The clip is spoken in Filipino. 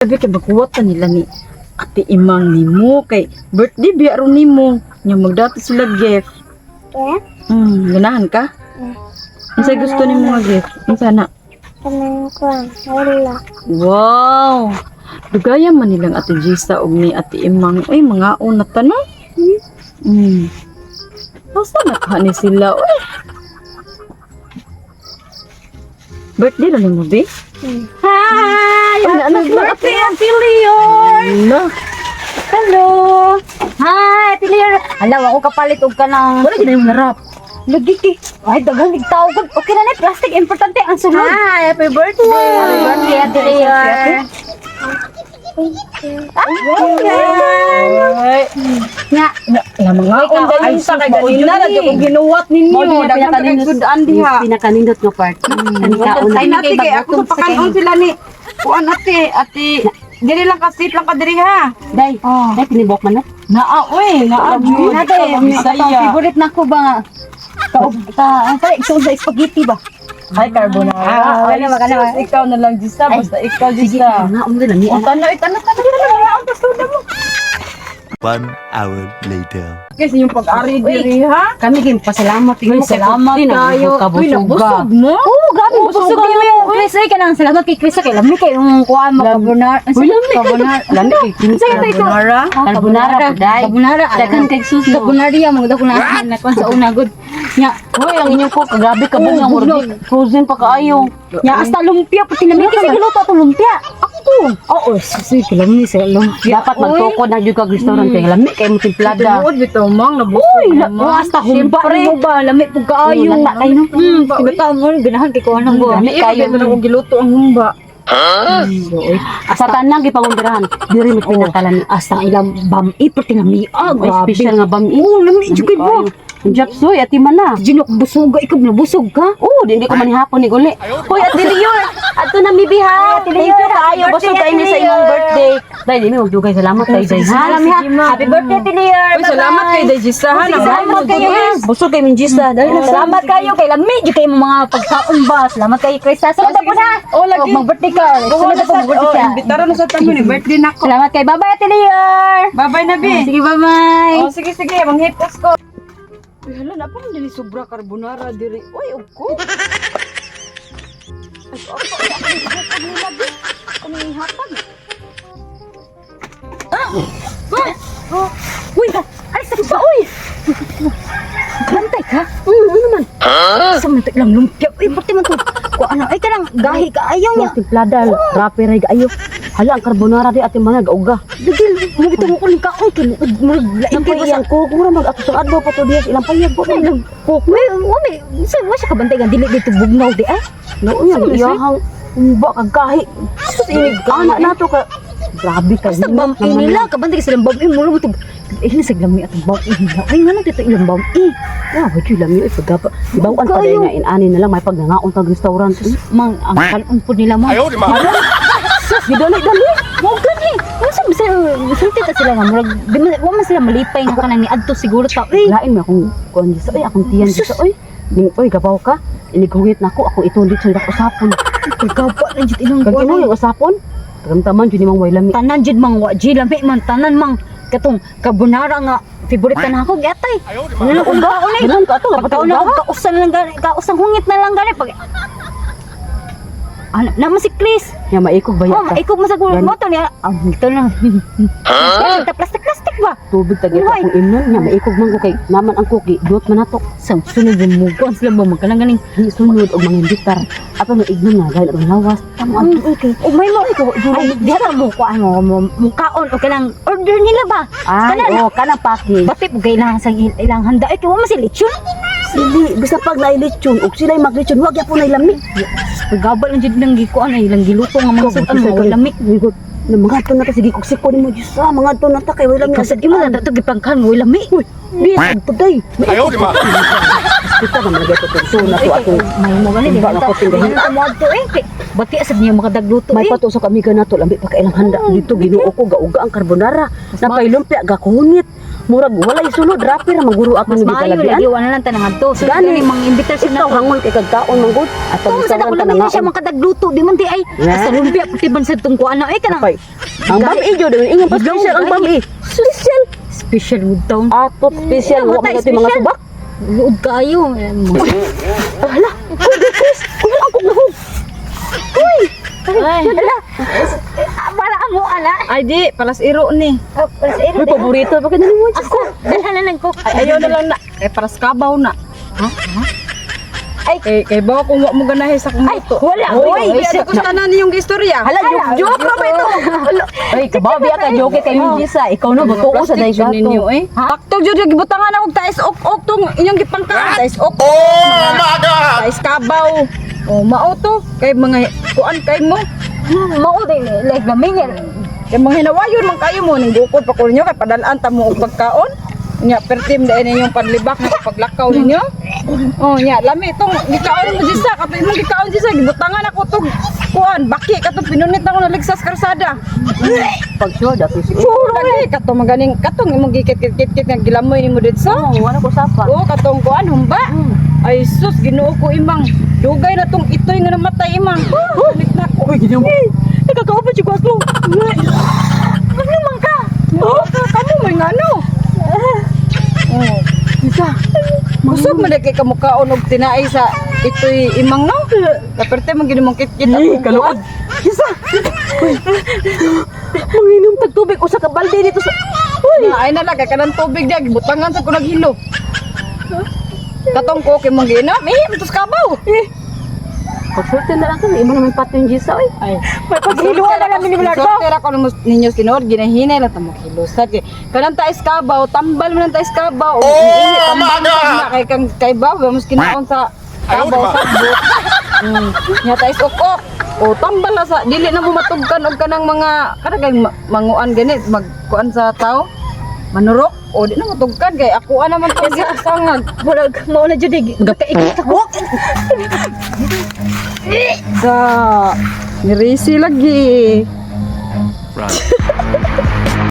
Sabi kay magkuwatan nila ni Ate Imang nimo kay birthday biya ron nimo. Nya magdato sila gift. Ganahan ka? Unsa gusto nimo nga gift? Unsa na? Kanang kuan, wala. Wow! Dugayan man nilang Ate Jisa og ni Ate Imang. Uy, mga una tanong. Basta nakani sila. Uy. Birthday lang mo, be? Hi! Happy birthday, Ate Leon! Hello! Hi, Ate Leon! Alaw, ako kapalit og ka ng... Wala gina yung narap. Lagi ki. Ay, dagang nagtawag. Okay na na, plastic. Importante ang sunod. Hi, happy birthday! Happy birthday, Ate Leon! Ay, Nga. na mga undan sa kay ganina na ko ginuwat ninyo. Daghang kagudan diha. Pinakanindot nga part. Ay nati kay ako sa pakanon sila ni. Kuan ate. Diri lang ka sit lang ka diri ha. Day, day tinibok man na. Naa naa. Bisaya. Favorite nako ba? Ang pala, ito sa spaghetti ba? Ay carbonara. Wala magana. Ikaw na lang Jisa, basta ikaw Jisa. Nga umdo lang ni. Tanay ang pastoda mo. 1 hour later. Kasi yung pag-ari diri ha. Kami gyud pasalamat Uy, salamat kayo. Uy, nabusog mo? Oo, grabe. Busog kayo yung Chris. Ay, kanang salamat kay Chris. Kay lami kayo yung kuhaan mo. Carbonara. Uy, lami kay kinsa. Carbonara. Carbonara po, day. Carbonara. Dagan kay sus. Carbonara yan. Magda ko na nakuha sa una. Good. Nya. Hoy, ang inyong ko grabe ka ba nga murag frozen pa kaayo. Nya, hasta lumpia. Pati namin kasi giluto itong lumpia. Ako to. Oo, susi. Kilami sa lumpia. Dapat magtukod na jud kag restaurant kay lami kay mo timplada. Tinuod bitaw mang nabusog. Hasta humba rin mo ba? Lami po kaayo. Lata kayo no. Kinata mo. Ganahan kay kuha ng buwan. Lami kayo. Ito na kong giluto ang humba. Sa tanang gipangundirahan, diri mi pinakalan Hasta ilang bami. Pati nami. Ah, May grabe. special nga bami. Oo, lami. Jukay mo. Japsoy, ati man na. Jinok busog. Ikaw na busog ka. Oh, di ko manihapon ni guli. Hoy, Ate Leon, ato na mi biha. Thank you kaayo. Busog kayo ni sa imong birthday. Dai, di mi magdugay salamat kay Day. Ha, Happy birthday, Ate Leon. Uy, salamat kay Dejisa ha. Salamat kayo. busog kay Minjisa. Dai, Salamat kayo kay lami. Di kayo mga pagkaon ba. Salamat kayo, Chris. Sunod na po na. Oh, lagi. Mag-birthday ka. Sunod na po, mag-birthday ka. Imbitara na sa tanong ni birthday na ko. Salamat kayo. Bye-bye, Ate Leon. Bye-bye na, Bi. Sige, bye-bye. Oh, sige, manghipos ko. Uy, hala, na parang dili sobra carbonara diri. Uy, uko. Ay, ako kanila, Bi. Kanina hapon. Uy, ay, sakit ba? Uy. Bantay ka? Ano naman? Sa mantik lang lumpia. Uy, pati man to. Kung ano, ay ka lang, gahi ka. Ayaw niya. timplada, rapi ray ayo. Hala ang carbonara di ati man gauga. Dagil, mo bitaw mo kuning kaon. Lain Ang kayo sa... payang ko, mura mag ato sa adlaw pa to diya ilang payag ko. Ay, nagkok. Wala, siya kabantay ka. Dili dito bugnaw di ay. No, yan iyahang umba kag kahi. Sus ini anak nato ka. Grabe ka. Basta bam nila. Kabantay ka silang bam mo mo to. Eh, nasaglami atong bam nila. Ay, nga dito ilang bam Ya, wajud lang yung ipagapa. Di ba ang paday nga inani na lang may pagnangaon tag restaurant. Mang, ang kanon po nila mo. Sus, gidali. Mo gani. Unsa bisa sulti ta sila nga murag di man sila malipay nga kanang niadto siguro ta. Uy, Lain mo akong kuan sa oy akong tiyan sa oy. Ning oy gabaw ka. Inigungit nako ako itulit sa dak usapon. pagkapa na jud ilang Kag ino yung usapon? Tagamtaman jud nimang way lami. tanan jud mang waji lami man tanan mang katong carbonara nga favorite na ako gatay. Ano lang kung baon eh. Ganun ka ato nga Pagkaon na kausan lang gani, kausang hungit na lang gani pag ano naman si Chris. Ya maikog baya Oh, ka. ikaw mo sa gulo mo to niya. Ito lang. Plastic ba? Tubig tagi Uy. akong imnon nya maikog man ko kay naman ang cookie duot man nato. Sa sunod yung mugon sila ba magkanang ganing. Di sunod og mga gitar. Ato na ignon nga dahil ang lawas. Tamo ang Okay. O may mo ikaw ay di ta mo ko ano mo kaon o kanang order nila ba? Ay, oh, kanang packing. Bati po kailangan sa ilang handa. Ay, kaya mo si lechon. Sili, bisa pag nailitsyon, og sila'y maglitsyon, wag yapon na lamig. Pagabal ang jud nang gikuan ay ilang giluto nga mga sud ano wala lamig. Na mga to na ta sige kog siko nimo Diyos ah, mga to na ta kay wala lamig. Kasad imo na dato gipangkan wala lamig. Uy, bisag pagday. Ayaw di ma. Kita na mga to so na to ato. May mo gani di Ba na ko tinggahin. mo adto eh. Bati asad niya makadagluto May eh. pato sa kami nato lambi pa kailang handa dito Ginoo ko gauga ang carbonara. Napay lumpia ga kuhungit. murag walay sulod rapper maguro ako Mas ni maayo lagi Kalagyan. wala lang tanang adto. So Gani. gani mga imbitasyon na Ikaw hangol kay kagkaon manggod. At Kung sa dako lang siya makadagluto di man di ay Nga. sa lumpia puti ban sa tong kuan ay kanang Okay. Ang bami jo daw ingon pa special ang bami. Special. special wood town. Atot special wa Matay magati mga special. subak. Luod kayo. Hala. Kuya ang kuglahog. Ay. Para amo ana. Ay di, palas iro ni. May paborito pa kanila mo. Ako, dalhan na lang ko. Ayaw na lang na. Palas kabaw na. Ay. Kay bawa kung wa mo ganahe sa kumuto. Wala. Oy, Oy, di gusto na niyong istorya. Hala, joke pa ba ito? Ay, kababi ka, joke kay Mujisa. Ikaw na, butuo sa dahi Plastic ninyo eh. Taktog jud yung gibutangan ako tais ok tong inyong gipangka. Tais ok. Oh my god. Tais kabaw. Oh, mao to kay mga kuan kay mo. Mao din like gamingin. Kay mga hinawayon man kayo mo ning dukod pa ko ninyo kay padalaan ta mo og pagkaon. Nya pertim dai ninyong panlibak na paglakaw ninyo. Oh, nya lami itong gikaon mo disa kapay mo gikaon disa gibutangan ako tog kuan baki kato pinunit ako na ligsas karsada. Pag sure, dati si Puro lagi kato maganing katong imong gikit-kit nga gilamoy nimo ditso. wala ko sapa. Oo, katong kuan humba. Ay sus, Ginoo ko imang. Dugay na tong itoy nga namatay imang. Balik na ko. Uy, Ginoo. Nakakaupat si Kwasto. Ano man ka? Oo, kamu may ngano. Oh, isa. Busog man kay kamukhaon og tinaay sa itoy imang no. Kaperte man gini mong kit-kit ako. Kaluod. Isa. Manginom tag tubig usa ka balde dito sa. Ay na lang kay kanang tubig dia gibutangan sa ko naghilo. Katong ko kay mong giinom, tus kabaw. Pagsulti na lang kami, imo naman pati yung Gisa, oy. Ay, paghiluan na namin ni Milardo. Sortera ko ninyo sinod, ginahinay lang tamo kilusad. Kanang tais kabaw, tambal man ang tais kabaw. Oh, my God! Kay kang kay baw, mas kinaon sa kabaw sa buk. Nya tais ok. O tambal na sa dili na mo matugkan og kanang mga kanang manguan ganit magkuan sa tao. Manurok o di na matugkan kay ako naman tong sangag. Murag mao na jud gakaikit ako. Da, nirisi lagi. Run.